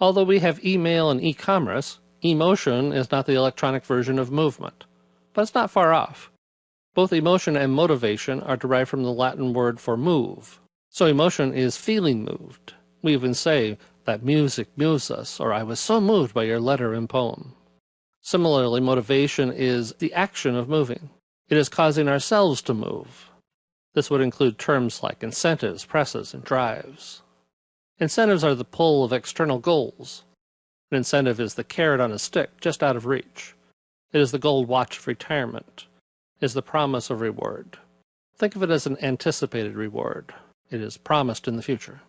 Although we have email and e-commerce, emotion is not the electronic version of movement. But it's not far off. Both emotion and motivation are derived from the Latin word for move. So emotion is feeling moved. We even say that music moves us, or I was so moved by your letter and poem. Similarly, motivation is the action of moving. It is causing ourselves to move. This would include terms like incentives, presses, and drives. Incentives are the pull of external goals. An incentive is the carrot on a stick just out of reach. It is the gold watch of retirement. It is the promise of reward. Think of it as an anticipated reward. It is promised in the future.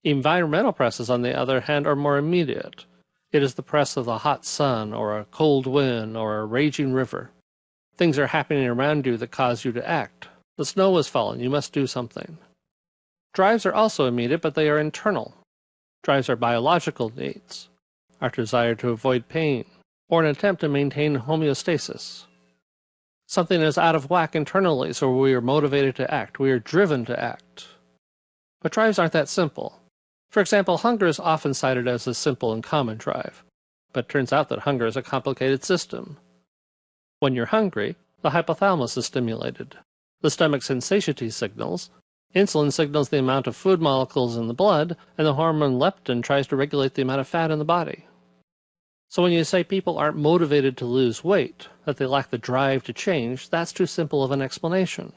Environmental presses, on the other hand, are more immediate. It is the press of the hot sun, or a cold wind, or a raging river. Things are happening around you that cause you to act. The snow has fallen, you must do something. Drives are also immediate, but they are internal. Drives are biological needs, our desire to avoid pain, or an attempt to maintain homeostasis. Something is out of whack internally, so we are motivated to act. We are driven to act. But drives aren't that simple. For example, hunger is often cited as a simple and common drive, but it turns out that hunger is a complicated system. When you're hungry, the hypothalamus is stimulated. The stomach sends satiety signals. Insulin signals the amount of food molecules in the blood, and the hormone leptin tries to regulate the amount of fat in the body. So when you say people aren't motivated to lose weight, that they lack the drive to change, that's too simple of an explanation.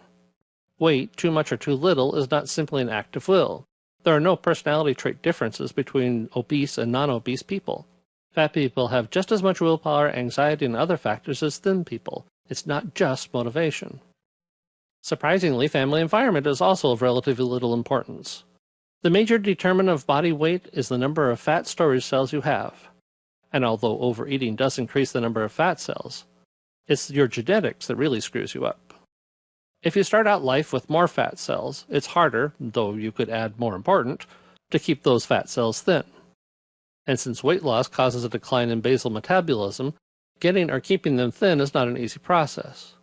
Weight, too much or too little, is not simply an act of will. There are no personality trait differences between obese and non-obese people. Fat people have just as much willpower, anxiety, and other factors as thin people. It's not just motivation. Surprisingly, family environment is also of relatively little importance. The major determinant of body weight is the number of fat storage cells you have. And although overeating does increase the number of fat cells, it's your genetics that really screws you up. If you start out life with more fat cells, it's harder, though you could add more important, to keep those fat cells thin. And since weight loss causes a decline in basal metabolism, getting or keeping them thin is not an easy process.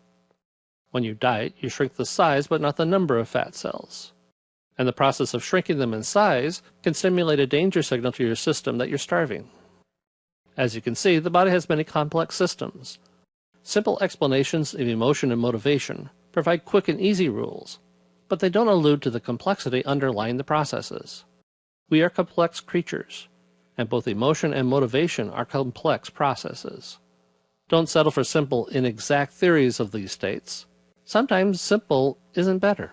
When you diet, you shrink the size but not the number of fat cells. And the process of shrinking them in size can stimulate a danger signal to your system that you're starving. As you can see, the body has many complex systems. Simple explanations of emotion and motivation provide quick and easy rules, but they don't allude to the complexity underlying the processes. We are complex creatures, and both emotion and motivation are complex processes. Don't settle for simple, inexact theories of these states. Sometimes simple isn't better.